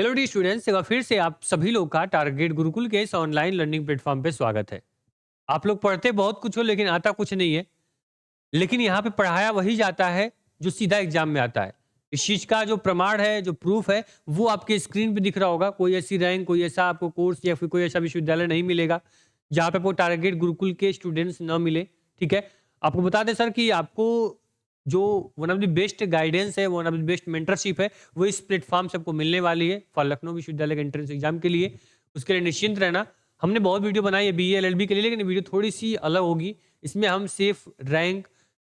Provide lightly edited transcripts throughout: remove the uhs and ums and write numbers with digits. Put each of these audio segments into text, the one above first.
Hello D students, एक बार फिर से आप सभी लोग का टारगेट गुरुकुल के इस ऑनलाइन लर्निंग प्लेटफॉर्म पे स्वागत है। आप लोग पढ़ते बहुत कुछ हो लेकिन आता कुछ नहीं है। लेकिन यहाँ पे पढ़ाया वही जाता है जो सीधा एग्जाम में आता है। इस चीज का जो प्रमाण है, जो प्रूफ है, वो आपके स्क्रीन पे दिख रहा होगा। कोई ऐसी रैंक, कोई ऐसा आपको कोर्स या फिर कोई ऐसा विश्वविद्यालय नहीं मिलेगा जहाँ पे आपको टारगेट गुरुकुल के स्टूडेंट्स न मिले। ठीक है, आपको बता दें सर कि आपको जो one of the best guidance है, one of the best mentorship है, वो इस प्लेटफॉर्म से आपको मिलने वाली है फॉर लखनऊ विश्वविद्यालय के एंट्रेंस एग्जाम के लिए। उसके लिए निश्चिंत रहना। हमने बहुत वीडियो बनाई है बीए एलएलबी के लिए, लेकिन वीडियो थोड़ी सी अलग होगी। इसमें हम सिर्फ रैंक,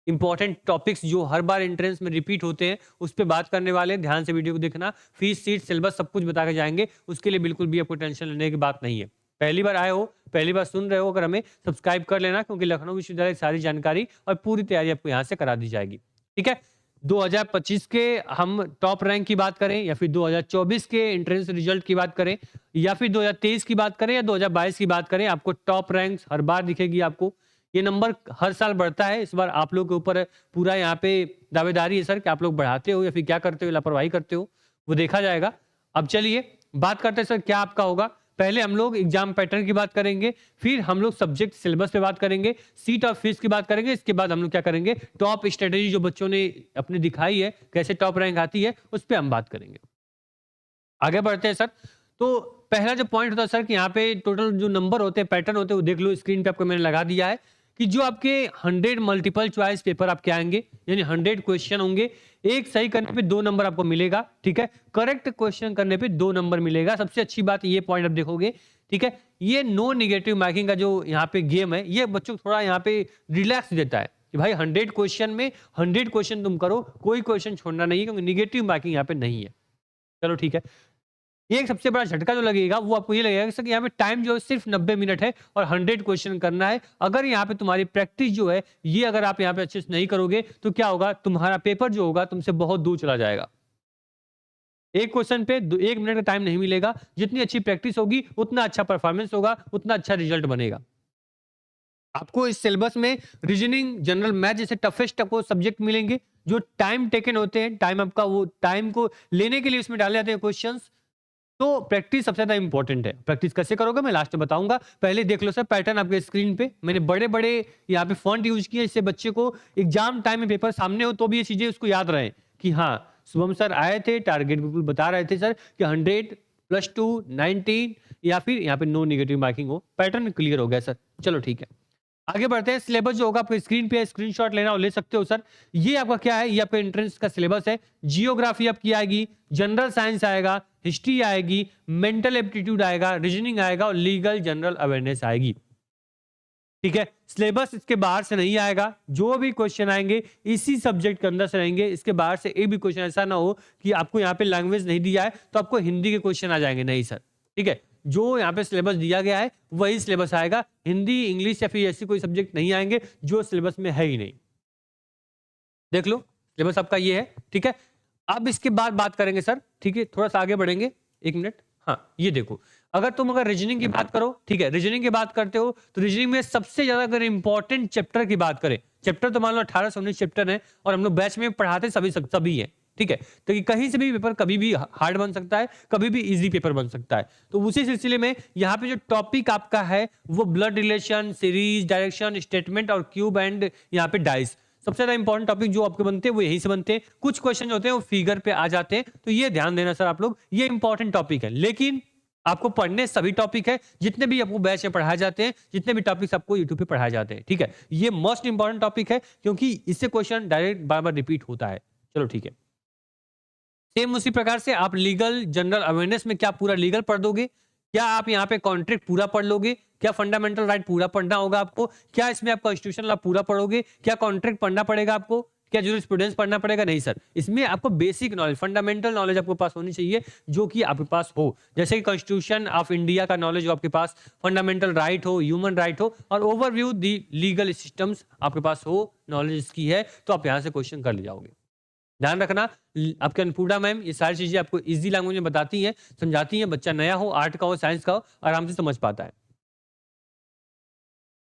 इंपॉर्टेंट टॉपिक्स जो हर बार एंट्रेंस में रिपीट होते हैं उस पर बात करने वाले हैं। ध्यान से वीडियो को देखना। फीस, सीट, सिलेबस सब कुछ बता के जाएंगे। उसके लिए बिल्कुल भी आपको टेंशन लेने की बात नहीं है। पहली बार आए हो, पहली बार सुन रहे हो, अगर हमें सब्सक्राइब कर लेना, क्योंकि लखनऊ विश्वविद्यालय की सारी जानकारी और पूरी तैयारी आपको यहाँ से करा दी जाएगी। ठीक है, 2025 के हम टॉप रैंक की बात करें, या फिर 2024 के एंट्रेंस रिजल्ट की बात करें, या फिर 2023 की बात करें, या 2022 की बात करें, आपको टॉप रैंक हर बार दिखेगी। आपको ये नंबर हर साल बढ़ता है। इस बार आप लोग के ऊपर पूरा यहाँ पे दावेदारी है सर कि आप लोग बढ़ाते हो या फिर क्या करते हो, लापरवाही करते हो, वो देखा जाएगा। अब चलिए बात करते हैं सर क्या आपका होगा। पहले हम लोग एग्जाम पैटर्न की बात करेंगे, फिर हम लोग सब्जेक्ट सिलेबस पे बात करेंगे, सीट और फीस की बात करेंगे। इसके बाद हम लोग क्या करेंगे, टॉप स्ट्रेटेजी जो बच्चों ने अपने दिखाई है, कैसे टॉप रैंक आती है, उस पर हम बात करेंगे। आगे बढ़ते हैं सर। तो पहला जो पॉइंट होता है सर कि यहाँ पे टोटल जो नंबर होते हैं, पैटर्न होते हैं, वो देख लो स्क्रीन पे आपको मैंने लगा दिया है कि जो आपके 100 मल्टीपल चॉइस पेपर आपके आएंगे, यानी 100 क्वेश्चन होंगे। एक सही करने पे 2 नंबर आपको मिलेगा। ठीक है, करेक्ट क्वेश्चन करने पे 2 नंबर मिलेगा। सबसे अच्छी बात ये पॉइंट आप देखोगे। ठीक है, ये नो निगेटिव मार्किंग का जो यहाँ पे गेम है, ये बच्चों को थोड़ा यहाँ पे रिलैक्स देता है कि भाई 100 क्वेश्चन में 100 क्वेश्चन तुम करो, कोई क्वेश्चन छोड़ना नहीं है, क्योंकि निगेटिव मार्किंग यहाँ पे नहीं है। चलो ठीक है, ये एक सबसे बड़ा झटका जो लगेगा वो आपको ये लगेगा कि यहाँ पे टाइम जो है सिर्फ 90 मिनट है और 100 क्वेश्चन करना है। अगर यहाँ पे तुम्हारी प्रैक्टिस जो है, ये अगर आप यहाँ पे अच्छे से नहीं करोगे तो क्या होगा, तुम्हारा पेपर जो होगा तुमसे बहुत दूर चला जाएगा। एक क्वेश्चन पे 1 मिनट का टाइम नहीं मिलेगा। जितनी अच्छी प्रैक्टिस होगी उतना अच्छा परफॉर्मेंस होगा, उतना अच्छा रिजल्ट बनेगा। आपको इस सिलेबस में रीजनिंग, जनरल मैथ जैसे टफेस्ट आपको सब्जेक्ट मिलेंगे जो टाइम टेकन होते हैं। टाइम आपका, वो टाइम को लेने के लिए उसमें डाले जाते हैं क्वेश्चंस। तो प्रैक्टिस सबसे ज्यादा इंपॉर्टेंट है। प्रैक्टिस कैसे करोगे मैं लास्ट में बताऊंगा। पहले देख लो सर पैटर्न आपके स्क्रीन पे। मैंने बड़े बड़े यहाँ पे फॉन्ट यूज किए, इससे बच्चे को एग्जाम टाइम में पेपर सामने हो तो भी ये चीजें उसको याद रहे कि हाँ, शुभम सर आए थे, टारगेट बिल्कुल बता रहे थे सर कि 100 +2 19, या फिर यहाँ पे नो निगेटिव मार्किंग हो। पैटर्न क्लियर हो गया सर। चलो ठीक है, आगे बढ़ते हैं। सिलेबस जो होगा आपको स्क्रीन पे स्क्रीनशॉट लेना और ले सकते हो सर। ये आपका क्या है, ये आपका एंट्रेंस का सिलेबस है। जियोग्राफी आपकी आएगी, जनरल साइंस आएगा, हिस्ट्री आएगी, मेंटल एप्टीट्यूड आएगा, रीजनिंग आएगा और लीगल जनरल अवेयरनेस आएगी। ठीक है, सिलेबस इसके बाहर से नहीं आएगा। जो भी क्वेश्चन आएंगे इसी सब्जेक्ट के अंदर से रहेंगे। इसके बाहर से एक भी क्वेश्चन ऐसा ना हो कि आपको यहाँ पे लैंग्वेज नहीं दिया है तो आपको हिंदी के क्वेश्चन आ जाएंगे, नहीं सर। ठीक है, जो यहाँ पे सिलेबस दिया गया है वही सिलेबस आएगा। हिंदी, इंग्लिश या फिर ऐसी कोई सब्जेक्ट नहीं आएंगे जो सिलेबस में है ही नहीं। देख लो सिलेबस आपका ये है। ठीक है, अब इसके बाद बात करेंगे सर। ठीक है, थोड़ा सा आगे बढ़ेंगे, 1 मिनट। हाँ, ये देखो, अगर रीजनिंग की बात करो, ठीक है, रीजनिंग की बात करते हो तो रीजनिंग में सबसे ज्यादा अगर इंपॉर्टेंट चैप्टर की बात करें, चैप्टर तो मान लो 18 से 19 चैप्टर है और हम लोग बैच में पढ़ाते सभी है। ठीक है, तो कि कहीं से भी पेपर कभी भी हार्ड बन सकता है, कभी भी इजी पेपर बन सकता है। तो उसी सिलसिले में यहाँ पे जो टॉपिक आपका है वो blood relation, series, direction, statement और क्यूब एंड यहाँ पे डाइस। सबसे ज्यादा इंपॉर्टेंट टॉपिक जो आपके बनते हैं वो यहीं से बनते हैं। कुछ क्वेश्चन होते हैं वो फिगर पे आ जाते हैं, तो ये ध्यान देना सर आप लोग, ये इंपॉर्टेंट टॉपिक है। लेकिन आपको पढ़ने सभी टॉपिक है, जितने भी आपको बैच में पढ़ाए जाते हैं, जितने भी टॉपिक्स आपको यूट्यूब पे पढ़ाए जाते हैं। ठीक है, ये मोस्ट इंपॉर्टेंट टॉपिक है क्योंकि इससे क्वेश्चन डायरेक्ट बार बार रिपीट होता है। चलो ठीक है, सेम उसी प्रकार से आप लीगल जनरल अवेयरनेस में क्या पूरा लीगल पढ़ दोगे, क्या आप यहाँ पे कॉन्ट्रैक्ट पूरा पढ़ लोगे, क्या फंडामेंटल राइट पूरा पढ़ना होगा आपको, क्या इसमें आप कॉन्स्टिट्यूशन लॉ पूरा पढ़ोगे, क्या कॉन्ट्रैक्ट पढ़ना पड़ेगा आपको, क्या जूरिस्प्रूडेंस पढ़ना पड़ेगा? नहीं सर, इसमें आपको बेसिक नॉलेज, फंडामेंटल नॉलेज आपके पास होनी चाहिए जो कि आपके पास हो। जैसे कि कॉन्स्टिट्यूशन ऑफ इंडिया का नॉलेज हो आपके पास, फंडामेंटल राइट हो, ह्यूमन राइट हो और ओवरव्यू दी लीगल सिस्टम्स आपके पास हो, नॉलेज इसकी है, तो आप यहाँ से क्वेश्चन कर ले जाओगे। ध्यान रखना, आपके अन्नपूर्णा मैम ये सारी चीजें आपको इजी लैंग्वेज में बताती हैं, समझाती हैं। बच्चा नया हो, आर्ट का हो, साइंस का हो, आराम से समझ पाता है।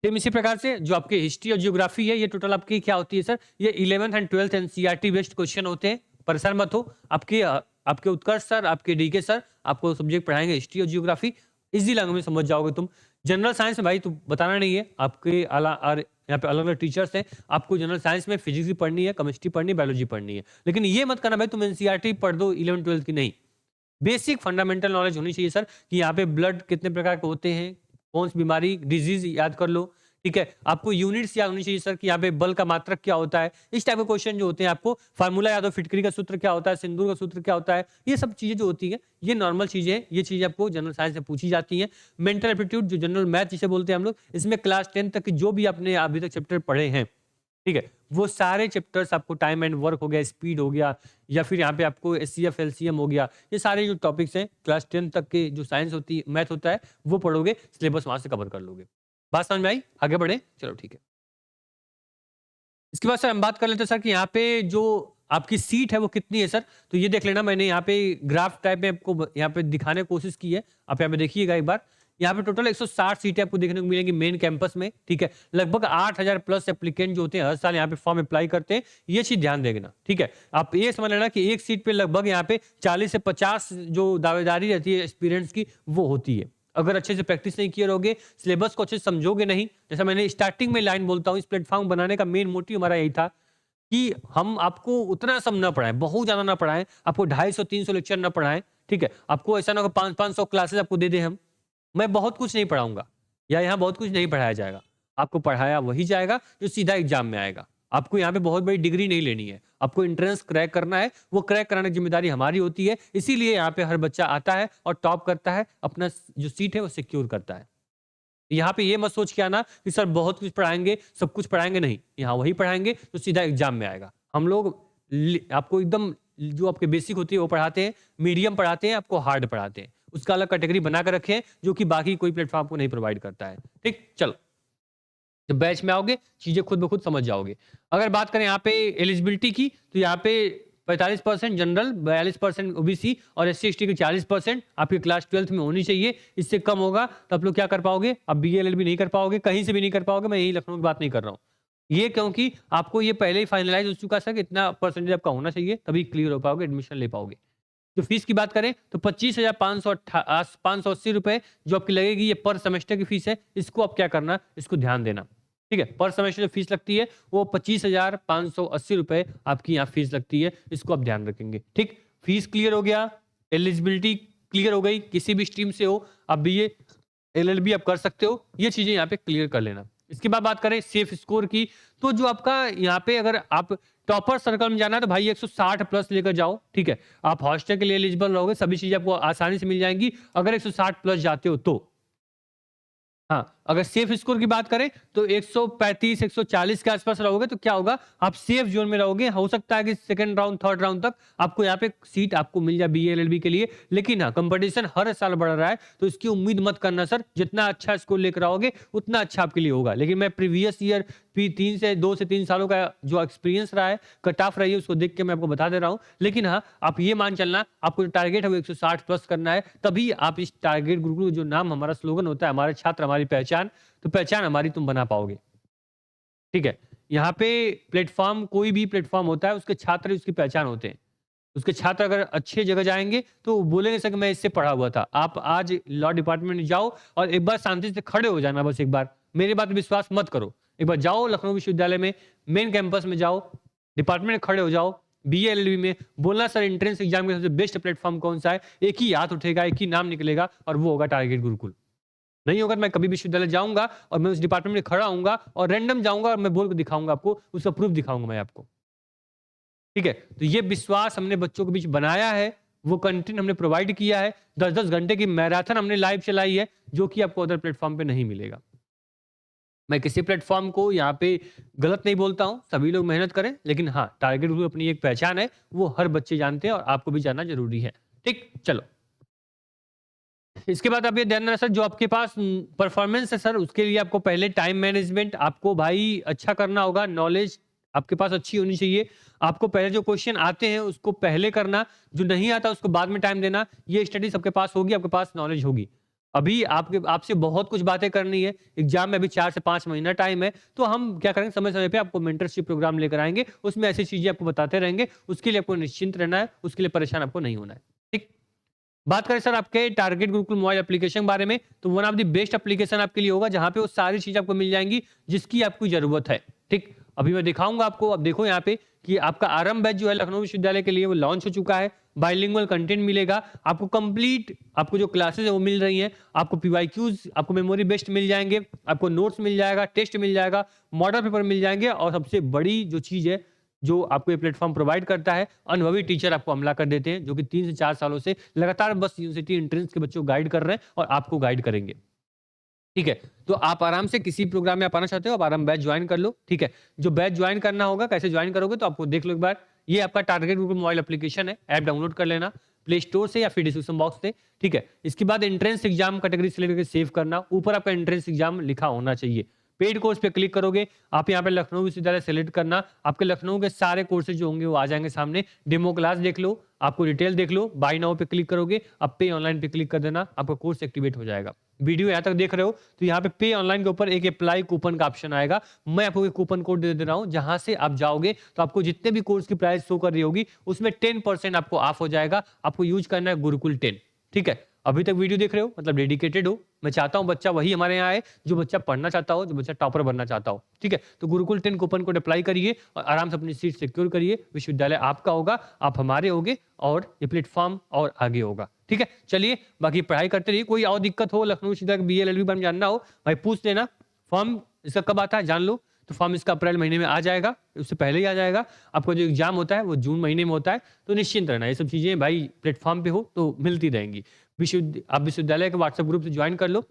सेम इसी प्रकार से जो आपके हिस्ट्री और जियोग्राफी है, ये टोटल आपकी क्या होती है सर, ये 11th and 12th NCERT based question होते हैं। परेशान मत हो, आपके उत्कर्ष सर, आपके डीके सर आपको सब्जेक्ट पढ़ाएंगे हिस्ट्री और जियोग्राफी, इजी लैंग्वेज में समझ जाओगे तुम। जनरल साइंस में भाई तो बताना नहीं है, आपके यहाँ पे अलग अलग टीचर्स हैं। आपको जनरल साइंस में फिजिक्स भी पढ़नी है, केमिस्ट्री पढ़नी है, बायोलॉजी पढ़नी है। लेकिन ये मत करना भाई तुम एनसीईआरटी पढ़ दो 11 12 की, नहीं। बेसिक फंडामेंटल नॉलेज होनी चाहिए सर, कि यहाँ पे ब्लड कितने प्रकार के होते हैं, कौन सी बीमारी, डिजीज याद कर लो, ठीक है। आपको यूनिट्स याद होनी चाहिए सर, कि यहाँ पे बल का मात्रक क्या होता है। इस टाइप के क्वेश्चन जो होते हैं, आपको फार्मूला याद हो, फिटकरी का सूत्र क्या होता है, सिंदूर का सूत्र क्या होता है, ये सब चीजें जो होती है ये नॉर्मल चीजें हैं। ये चीजें आपको जनरल साइंस में पूछी जाती हैं। मेंटल एप्टीट्यूड जो जनरल मैथ जिसे बोलते हैं हम लोग, इसमें क्लास 10 तक की जो भी आपने अभी तक चैप्टर पढ़े हैं, ठीक है, वो सारे चैप्टर्स आपको, टाइम एंड वर्क हो गया, स्पीड हो गया, या फिर यहाँ पे आपको एचसीएफ एलसीएम हो गया, ये सारे जो टॉपिक्स हैं क्लास 10 तक के जो साइंस होती है, मैथ होता है, वो पढ़ोगे, सिलेबस वहां से कवर कर लोगे। बात समझ में आई? आगे बढ़े, चलो ठीक है। इसके बाद सर हम बात कर लेते हैं सर कि यहाँ पे जो आपकी सीट है वो कितनी है सर। तो ये देख लेना, मैंने यहाँ पे ग्राफ टाइप में आपको यहाँ पे दिखाने की कोशिश की है, आप यहाँ पे देखिएगा एक बार। यहाँ पे टोटल 160 सीटें आपको देखने को मिलेंगी मेन कैंपस में, ठीक है। लगभग 8000 प्लस एप्लीकेंट जो होते हैं हर साल यहाँ पे फॉर्म अप्लाई करते हैं, ये चीज ध्यान देना, ठीक है। आप ये समझ लेना कि एक सीट पे लगभग यहाँ पे 40 से 50 जो दावेदारी रहती है एक्सपीरियंस की, वो होती है। अगर अच्छे से प्रैक्टिस नहीं किए रहोगे, सिलेबस को अच्छे से समझोगे नहीं, जैसा मैंने स्टार्टिंग में लाइन बोलता हूँ, इस प्लेटफॉर्म बनाने का मेन मोटिव हमारा यही था कि हम आपको उतना सब ना पढ़ाएं, बहुत ज्यादा ना पढ़ाएं, आपको 250-300 लेक्चर ना पढ़ाएं, ठीक है। आपको ऐसा ना हो 500-500 क्लासेस आपको दे दें हम, मैं बहुत कुछ नहीं पढ़ाऊंगा, या यहाँ बहुत कुछ नहीं पढ़ाया जाएगा। आपको पढ़ाया वही जाएगा जो सीधा एग्जाम में आएगा। आपको यहाँ पे बहुत बड़ी डिग्री नहीं लेनी है, आपको एंट्रेंस क्रैक करना है, वो क्रैक कराने की जिम्मेदारी हमारी होती है। इसीलिए यहाँ पे हर बच्चा आता है और टॉप करता है, अपना जो सीट है वो सिक्योर करता है। यहाँ पे ये मत सोच के आना कि सर बहुत कुछ पढ़ाएंगे, सब कुछ पढ़ाएंगे, नहीं। यहाँ वही पढ़ाएंगे जो सीधा एग्जाम में आएगा। हम लोग आपको एकदम जो आपके बेसिक होती है वो पढ़ाते हैं, मीडियम पढ़ाते हैं, आपको हार्ड पढ़ाते हैं। उसका अलग कैटेगरी बना कर रखे हैं, जो कि बाकी कोई प्लेटफॉर्म को नहीं प्रोवाइड करता है, ठीक। चलो, जब बैच में आओगे चीजें खुद ब खुद समझ जाओगे। अगर बात करें यहाँ पे एलिजिबिलिटी की, तो यहाँ पे 45% जनरल, 42% ओबीसी और एससी एसटी के 40% आपकी क्लास 12th में होनी चाहिए। इससे कम होगा तो आप लोग क्या कर पाओगे, आप बी एल एल भी नहीं कर पाओगे, कहीं से भी नहीं कर पाओगे। मैं यही लखनऊ की बात नहीं कर रहा हूँ, ये क्योंकि आपको ये पहले ही फाइनलाइज हो चुका है कि इतना परसेंटेज आपका होना चाहिए, तभी क्लियर हो पाओगे, एडमिशन ले पाओगे। जो फीस की बात करें तो 25,580 रुपए जो आपकी लगेगी, ये पर सेमेस्टर की फीस है। इसको आप क्या करना, इसको ध्यान देना, ठीक है। पर सेमेस्टर जो फीस लगती है वो 25,580 रुपए आपकी यहाँ फीस लगती है, इसको आप ध्यान रखेंगे, ठीक। फीस क्लियर हो गया, एलिजिबिलिटी क्लियर हो गई, किसी भी स्ट्रीम से हो, आप बीए एलएलबी आप कर सकते हो, ये चीजें यहाँ पे क्लियर कर लेना। इसके बाद बात करें सेफ स्कोर की, तो जो आपका यहाँ पे अगर आप टॉपर सर्कल में जाना है तो भाई 160 प्लस लेकर जाओ, ठीक है। आप हॉस्टल के लिए एलिजिबल रहोगे, सभी चीजें आपको आसानी से मिल जाएंगी अगर 160 प्लस जाते हो तो। हाँ, अगर सेफ स्कोर की बात करें तो 135 140 के आसपास रहोगे तो क्या होगा, आप सेफ जोन में रहोगे। हो सकता है कि सेकंड राउंड थर्ड राउंड तक आपको यहाँ पे सीट आपको मिल जाए बीएलएलबी के लिए। लेकिन हाँ, कंपटीशन हर साल बढ़ रहा है, तो इसकी उम्मीद मत करना सर, जितना अच्छा स्कोर लेकर आओगे उतना अच्छा आपके लिए होगा। लेकिन मैं प्रीवियस ईयर 2 से 3 सालों का जो एक्सपीरियंस रहा है, कट ऑफ रही है, उसको देख के मैं आपको बता दे रहा हूँ। लेकिन हाँ, आप ये मान चलना, आपको जो टारगेट है वो 160 प्लस करना है, तभी आप इस टारगेट गुरुकुल जो नाम हमारा स्लोगन होता है, हमारे छात्र हमारी पहचान, तो पहचान हमारी तुम बना पाओगे, ठीक है। यहाँ पे प्लेटफॉर्म, कोई भी प्लेटफॉर्म होता है, उसके छात्र उसकी पहचान होते हैं। उसके छात्र अगर अच्छे जगह जाएंगे तो बोलेंगे सर कि मैं इससे पढ़ा हुआ था। आप आज लॉ डिपार्टमेंट में जाओ और एक बार शांति से खड़े हो जाना, बस एक बार, मेरी बात विश्वास मत करो, एक बार जाओ लखनऊ विश्वविद्यालय में मेन कैंपस में जाओ, डिपार्टमेंट में खड़े हो जाओ, बीएलएलबी में बोलना सर एंट्रेंस एग्जाम के सबसे बेस्ट प्लेटफॉर्म कौन सा है, एक ही हाथ उठेगा, एक ही नाम निकलेगा और वो होगा टारगेट गुरुकुल। नहीं होगा, मैं कभी विश्वविद्यालय जाऊंगा और मैं उस डिपार्टमेंट में खड़ा आऊंगा और रैंडम जाऊंगा और मैं बोल के दिखाऊंगा आपको, उसका प्रूफ दिखाऊंगा मैं आपको, ठीक है। तो ये विश्वास हमने बच्चों के बीच बनाया है, वो कंटेंट हमने प्रोवाइड किया है, 10-10 घंटे की मैराथन हमने लाइव चलाई है, जो कि आपको अदर प्लेटफॉर्म पे नहीं मिलेगा। मैं किसी प्लेटफॉर्म को यहाँ पे गलत नहीं बोलता हूँ, सभी लोग मेहनत करें, लेकिन हाँ, टारगेट ग्रुप अपनी एक पहचान है, वो हर बच्चे जानते हैं और आपको भी जानना जरूरी है, ठीक। चलो, इसके बाद आप ये ध्यान रखना सर, जो आपके पास परफॉर्मेंस है सर, उसके लिए आपको पहले टाइम मैनेजमेंट आपको भाई अच्छा करना होगा, नॉलेज आपके पास अच्छी होनी चाहिए। आपको पहले जो क्वेश्चन आते हैं उसको पहले करना, जो नहीं आता उसको बाद में टाइम देना। ये स्टडी सबके पास होगी, आपके पास नॉलेज होगी। अभी आपसे बहुत कुछ बातें करनी है, एग्जाम में अभी 4 से 5 महीना टाइम है, तो हम क्या करेंगे, समय समय पे आपको मेंटरशिप प्रोग्राम लेकर आएंगे, उसमें ऐसी चीजें आपको बताते रहेंगे। उसके लिए आपको निश्चिंत रहना है, उसके लिए परेशान आपको नहीं होना है, ठीक। बात करें सर आपके टारगेट गुरुकुल मोबाइल एप्लीकेशन बारे में, तो one of the best application आपके लिए होगा, जहाँ पे वो सारी चीज़ आपको मिल जाएँगी जिसकी आपको ज़रूरत है। ठीक? अभी मैं दिखाऊँगा आपको, अब देखो यहाँ पे कि आपका आरंभ बैच जो है लखनऊ विश्वविद्यालय के लिए वो लॉन्च हो चुका है। बाइलिंगुअल कंटेंट मिलेगा, आपको कंप्लीट आपको जो क्लासेस है वो मिल रही हैं, आपको पीवाईक्यूज़ आपको मेमोरी बेस्ड मिल जाएँगे, आपको नोट्स मिल जाएगा, टेस्ट मिल जाएगा, मॉडल पेपर मिल जाएँगे और सबसे बड़ी जो चीज़ है जो आपको ये प्लेटफ़ॉर्म प्रोवाइड करता है, अनुभवी टीचर आपको अमला कर देते हैं, जो कि 3 से 4 सालों से लगातार बस यूनिवर्सिटी एंट्रेंस के बच्चों को गाइड कर रहे हैं और आपको गाइड करेंगे। ठीक है? तो आप आराम से किसी प्रोग्राम में आप आना चाहते हो, आप आराम बैच जॉइन कर लो, ठीक है? जो बैच जॉइन करना होगा, कैसे जॉइन करोगे तो आपको देख लो एक बार। ये आपका टारगेट ग्रुप मोबाइल एप्लीकेशन है, ऐप डाउनलोड कर लेना, प्ले स्टोर से या फिर डिस्क्रिप्शन बॉक्स से, ठीक है? इसके बाद एंट्रेंस एग्ज़ाम कैटेगरी सेलेक्ट करके सेव करना, ऊपर आपका एंट्रेंस एग्ज़ाम लिखा होना चाहिए। पेड कोर्स पे क्लिक करोगे, आप यहाँ पे लखनऊ विश्वविद्यालय सेलेक्ट करना, आपके लखनऊ के सारे कोर्सेज़ जो होंगे वो आ जाएँगे सामने, डेमो क्लास देख लो, आपको डिटेल देख लो, बाय नाउ पे क्लिक करोगे, अब पे ऑनलाइन पे क्लिक कर देना, आपका कोर्स एक्टिवेट हो जाएगा। वीडियो यहाँ तक देख रहे हो तो यहाँ पे पे ऑनलाइन के ऊपर एक अप्लाई कूपन का ऑप्शन आएगा। मैं आपको एक कूपन कोड दे रहा हूँ, जहाँ से आप जाओगे तो आपको जितने भी कोर्स की प्राइस शो कर रही होगी उसमें 10% आपको ऑफ हो जाएगा। आपको यूज करना है गुरुकुल 10, ठीक है? अभी तक वीडियो देख रहे हो मतलब डेडिकेटेड हो। मैं चाहता हूँ बच्चा वही हमारे यहाँ आए जो बच्चा पढ़ना चाहता हो, जो बच्चा टॉपर बनना चाहता हो, ठीक है? तो गुरुकुल 10 कूपन कोड अप्लाई करिए और आराम से अपनी सीट सिक्योर करिए। विश्वविद्यालय आपका होगा, आप हमारे होगे और ये प्लेटफ़ॉर्म और आगे होगा, ठीक है? चलिए बाकी पढ़ाई करते रहिए। कोई और दिक्कत हो लखनऊ विश्वविद्यालय बीए एलएलबी बारे में जानना हो, भाई पूछ लेना। फॉर्म इसका कब आता है जान लो। तो फॉर्म इसका अप्रैल महीने में आ जाएगा, उससे पहले ही आ जाएगा। आपका जो एग्ज़ाम होता है वो जून महीने में होता है, तो निश्चिंत रहना। ये सब चीज़ें भाई प्लेटफ़ॉर्म पे हो तो मिलती रहेंगी। आप विश्वविद्यालय के व्हाट्सएप ग्रुप से ज्वाइन कर लो।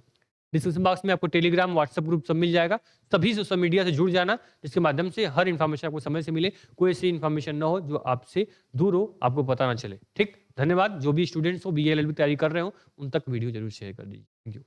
डिस्क्रिप्शन बॉक्स में आपको टेलीग्राम, व्हाट्सएप ग्रुप सब मिल जाएगा। सभी सोशल मीडिया से जुड़ जाना, जिसके माध्यम से हर इन्फॉर्मेशन आपको समय से मिले। कोई ऐसी इन्फॉर्मेशन ना हो जो आपसे दूर हो, आपको पता ना चले। ठीक? धन्यवाद। जो भी स्टूडेंट्स हो बीए एलएलबी की तैयारी कर रहे हो, उन तक वीडियो ज़रूर शेयर कर दीजिए। Thank you.